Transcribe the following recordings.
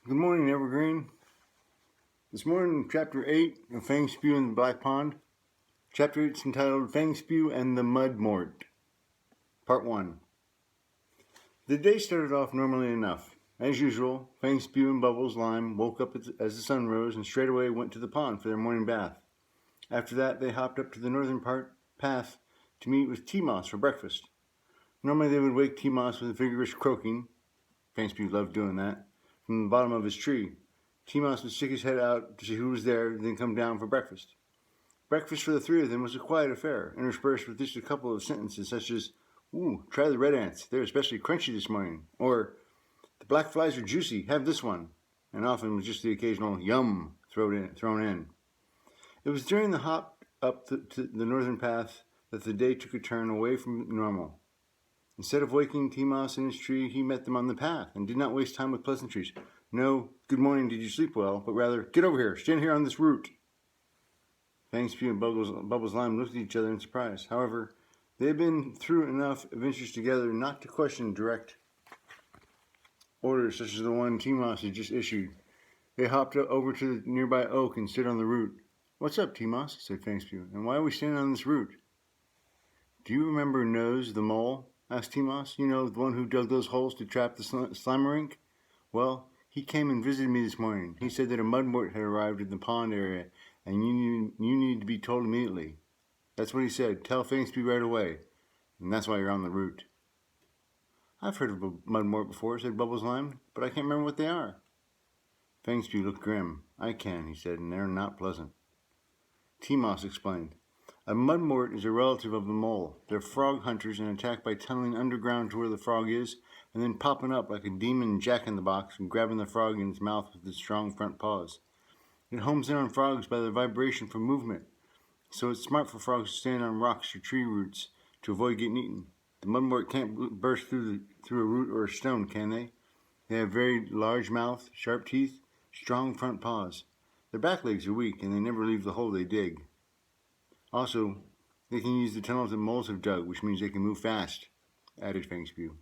Good morning, Evergreen. This morning, Chapter 8 of Fangspew and the Black Pond. Chapter 8 is entitled Fangspew and the Mud Mort. Part 1. The day started off normally enough. As usual, Fangspew and Bubbles Lime woke up as the sun rose and straightway went to the pond for their morning bath. After that, they hopped up to the northern path to meet with T-Moss for breakfast. Normally, they would wake T-Moss with a vigorous croaking. Fangspew loved doing that. From the bottom of his tree. T-Moss would stick his head out to see who was there, then come down for breakfast. Breakfast for the three of them was a quiet affair, interspersed with just a couple of sentences such as, "Ooh, try the red ants. They're especially crunchy this morning." Or, "The black flies are juicy. Have this one." And often with just the occasional "yum" thrown in. It was during the hop up to the northern path that the day took a turn away from normal. Instead of waking T-Moss in his tree, he met them on the path and did not waste time with pleasantries. No, "Good morning, did you sleep well?" but rather, "Get over here, stand here on this root." Fangspew and Bubbles Lime looked at each other in surprise. However, they had been through enough adventures together not to question direct orders such as the one T-Moss had just issued. They hopped over to the nearby oak and stood on the root. "What's up, T-Moss?" said Fangspew, "and why are we standing on this root?" "Do you remember Nose the Mole?" asked T-Moss. "You know, the one who dug those holes to trap the Slimerink? Well, he came and visited me this morning. He said that a mud mort had arrived in the pond area, and you need to be told immediately. That's what he said. Tell Fangspew right away. And that's why you're on the route." "I've heard of a mud mort before," said Bubbles Lime, "but I can't remember what they are." Fangspew looked grim. "I can," he said, "and they're not pleasant." T-Moss explained. "A mud mort is a relative of the mole. They're frog hunters and attack by tunneling underground to where the frog is, and then popping up like a demon jack-in-the-box and grabbing the frog in its mouth with its strong front paws. It homes in on frogs by the vibration from movement, so it's smart for frogs to stand on rocks or tree roots to avoid getting eaten. The mud mort can't burst through a root or a stone, can they? They have very large mouth, sharp teeth, strong front paws. Their back legs are weak, and they never leave the hole they dig. Also, they can use the tunnels that moles have dug, which means they can move fast," added Fangspew.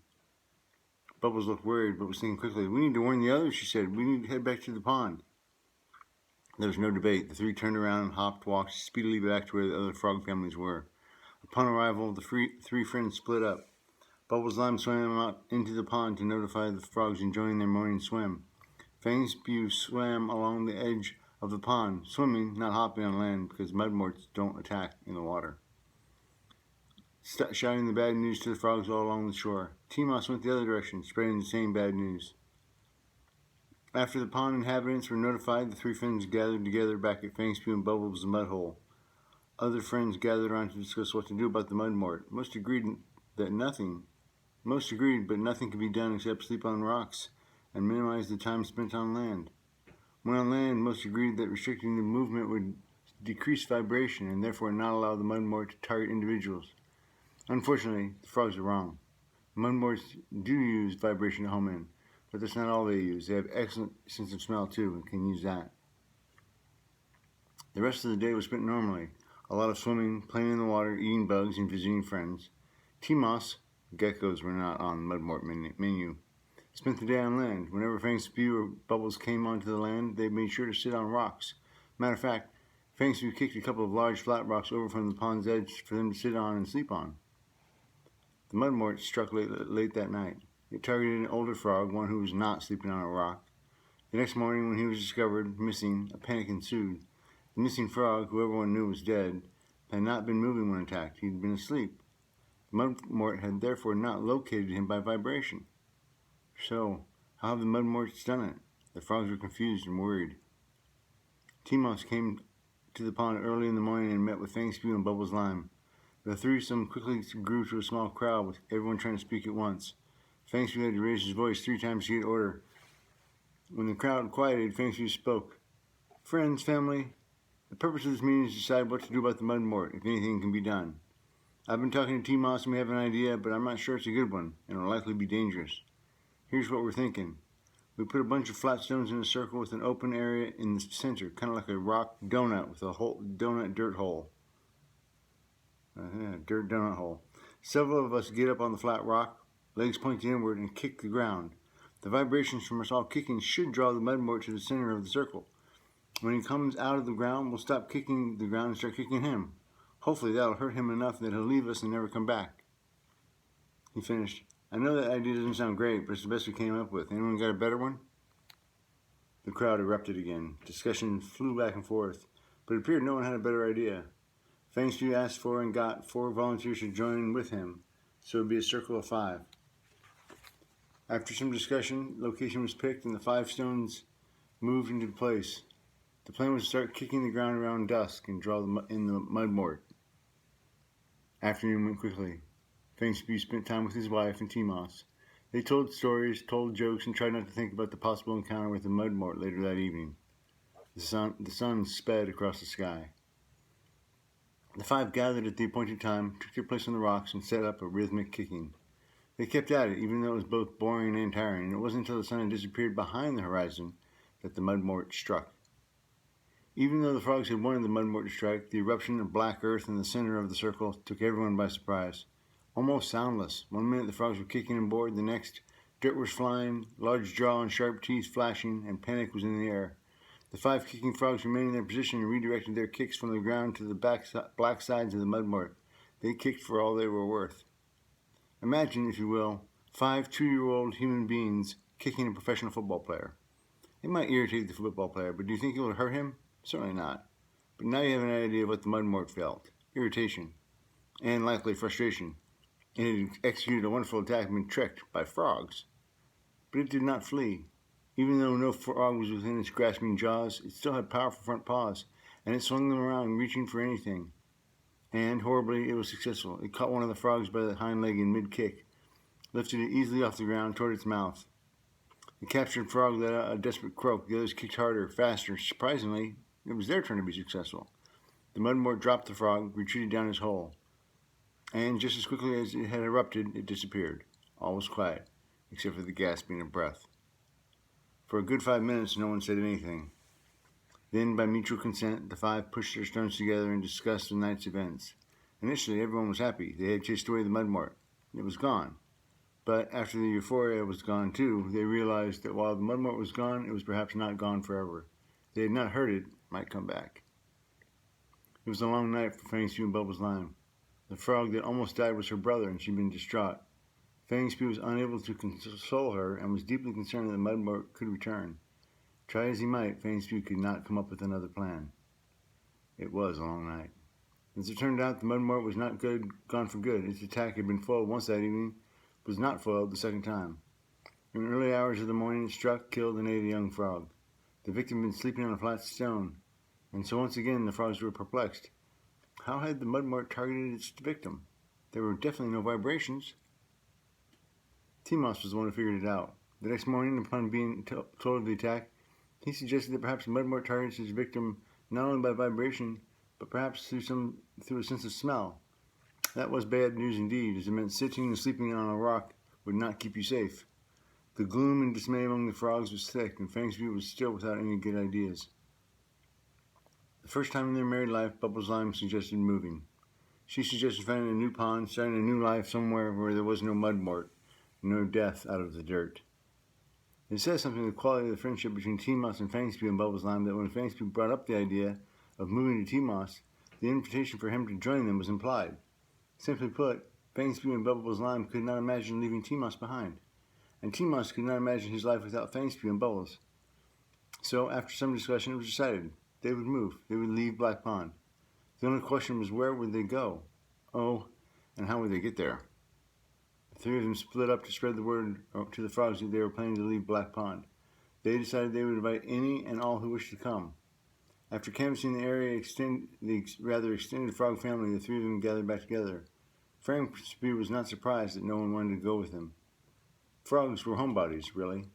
Bubbles looked worried, but was thinking quickly. "We need to warn the others," she said. "We need to head back to the pond." There was no debate. The three turned around and walked speedily back to where the other frog families were. Upon arrival, the three friends split up. Bubbles Lime swam out into the pond to notify the frogs enjoying their morning swim. Fangspew swam along the edge of the pond, swimming, not hopping on land, because mud morts don't attack in the water, shouting the bad news to the frogs all along the shore. T-Moss went the other direction, spreading the same bad news. After the pond inhabitants were notified, the three friends gathered together back at Fangspew and Bubbles' mud hole. Other friends gathered around to discuss what to do about the mud mort. Most agreed, but nothing could be done except sleep on rocks and minimize the time spent on land. When on land, most agreed that restricting the movement would decrease vibration and therefore not allow the mud mort to target individuals. Unfortunately, the frogs are wrong. Mud morts do use vibration to home in, but that's not all they use. They have excellent sense of smell too and can use that. The rest of the day was spent normally. A lot of swimming, playing in the water, eating bugs, and visiting friends. T-Moss, geckos were not on the mud mort menu, spent the day on land. Whenever Fangspew or Bubbles came onto the land, they made sure to sit on rocks. Matter of fact, Fangspew kicked a couple of large flat rocks over from the pond's edge for them to sit on and sleep on. The mud mort struck late that night. It targeted an older frog, one who was not sleeping on a rock. The next morning, when he was discovered missing, a panic ensued. The missing frog, who everyone knew was dead, had not been moving when attacked. He had been asleep. The mud mort had therefore not located him by vibration. So, how have the mud morts done it? The frogs were confused and worried. T-Moss came to the pond early in the morning and met with Fangspew and Bubbles Lime. The threesome quickly grew to a small crowd, with everyone trying to speak at once. Fangspew had to raise his voice 3 times to get order. When the crowd quieted, Fangspew spoke. "Friends, family, the purpose of this meeting is to decide what to do about the mud mort, if anything can be done. I've been talking to T-Moss and we have an idea, but I'm not sure it's a good one, and it'll likely be dangerous. Here's what we're thinking. We put a bunch of flat stones in a circle with an open area in the center, kind of like a rock donut with a dirt hole. Dirt donut hole. Several of us get up on the flat rock, legs pointed inward, and kick the ground. The vibrations from us all kicking should draw the mudmort to the center of the circle. When he comes out of the ground, we'll stop kicking the ground and start kicking him. Hopefully that'll hurt him enough that he'll leave us and never come back." He finished, "I know that idea doesn't sound great, but it's the best we came up with. Anyone got a better one?" The crowd erupted again. Discussion flew back and forth, but it appeared no one had a better idea. Fangspew asked for and got 4 volunteers to join with him, so it would be a circle of 5. After some discussion, location was picked and the 5 stones moved into place. The plan was to start kicking the ground around dusk and draw in the mudmort. Afternoon went quickly. Fangspew spent time with his wife and T-Moss. They told stories, told jokes, and tried not to think about the possible encounter with the mudmort later that evening. The sun sped across the sky. The 5 gathered at the appointed time, took their place on the rocks, and set up a rhythmic kicking. They kept at it, even though it was both boring and tiring, and it wasn't until the sun had disappeared behind the horizon that the mudmort struck. Even though the frogs had wanted the mudmort to strike, the eruption of black earth in the center of the circle took everyone by surprise. Almost soundless. One minute the frogs were kicking and bored, the next dirt was flying, large jaw and sharp teeth flashing, and panic was in the air. The 5 kicking frogs remained in their position and redirected their kicks from the ground to the black sides of the mudmort. They kicked for all they were worth. Imagine, if you will, 5 2-year-old human beings kicking a professional football player. It might irritate the football player, but do you think it would hurt him? Certainly not. But now you have an idea of what the mudmort felt. Irritation. And likely frustration. And it had executed a wonderful attack and been tricked by frogs. But it did not flee. Even though no frog was within its grasping jaws, it still had powerful front paws, and it swung them around, reaching for anything. And, horribly, it was successful. It caught one of the frogs by the hind leg in mid-kick, lifted it easily off the ground toward its mouth. The captured frog let out a desperate croak. The others kicked harder, faster. Surprisingly, it was their turn to be successful. The mudmort dropped the frog, retreated down his hole, and just as quickly as it had erupted, it disappeared. All was quiet, except for the gasping of breath. For a good 5 minutes, no one said anything. Then, by mutual consent, the 5 pushed their stones together and discussed the night's events. Initially, everyone was happy. They had chased away the mudmort. It was gone. But after the euphoria was gone too, they realized that while the mudmort was gone, it was perhaps not gone forever. They had not heard it might come back. It was a long night for Fangspew and Bubbles Lime. The frog that almost died was her brother, and she'd been distraught. Fangspew was unable to console her and was deeply concerned that the mudmort could return. Try as he might, Fangspew could not come up with another plan. It was a long night. As it turned out, the mudmort was not gone for good. Its attack had been foiled once that evening, but was not foiled the second time. In the early hours of the morning, it struck, killed, and ate a young frog. The victim had been sleeping on a flat stone, and so once again the frogs were perplexed. How had the mudmort targeted its victim? There were definitely no vibrations. T-Moss was the one who figured it out. The next morning, upon being told of the attack, he suggested that perhaps the mudmort targets his victim not only by vibration, but perhaps through a sense of smell. That was bad news indeed, as it meant sitting and sleeping on a rock would not keep you safe. The gloom and dismay among the frogs was thick, and Fangspew was still without any good ideas. The first time in their married life, Bubbles Lime suggested moving. She suggested finding a new pond, starting a new life somewhere where there was no mudmort, no death out of the dirt. It says something to the quality of the friendship between T-Moss and Fangspew and Bubbles Lime that when Fangspew brought up the idea of moving to T-Moss, the invitation for him to join them was implied. Simply put, Fangspew and Bubbles Lime could not imagine leaving T-Moss behind, and T-Moss could not imagine his life without Fangspew and Bubbles. So, after some discussion, it was decided they would move. They would leave Black Pond. The only question was where would they go? Oh, and how would they get there? The 3 of them split up to spread the word to the frogs that they were planning to leave Black Pond. They decided they would invite any and all who wished to come. After canvassing the area, the rather extended frog family, the 3 of them gathered back together. Fangspew was not surprised that no one wanted to go with him. Frogs were homebodies, really.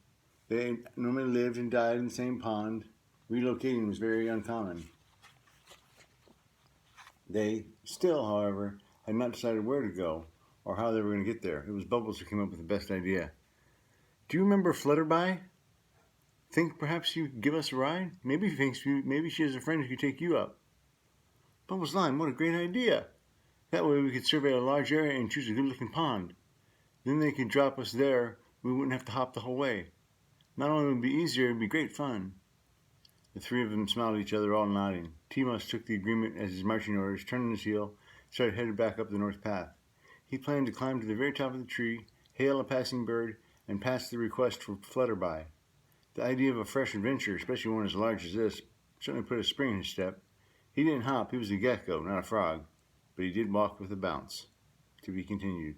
They normally lived and died in the same pond. Relocating was very uncommon. They still, however, had not decided where to go or how they were going to get there. It was Bubbles who came up with the best idea. Do you remember Flutterby? Think perhaps you'd give us a ride? Maybe she has a friend who could take you up. Bubbles Lime, what a great idea! That way we could survey a large area and choose a good-looking pond. Then they could drop us there. We wouldn't have to hop the whole way. Not only would it be easier, it would be great fun. The three of them smiled at each other, all nodding. T-Mouse took the agreement as his marching orders, turned on his heel, started headed back up the north path. He planned to climb to the very top of the tree, hail a passing bird, and pass the request for Flutterby. The idea of a fresh adventure, especially one as large as this, certainly put a spring in his step. He didn't hop, he was a gecko, not a frog, but he did walk with a bounce. To be continued.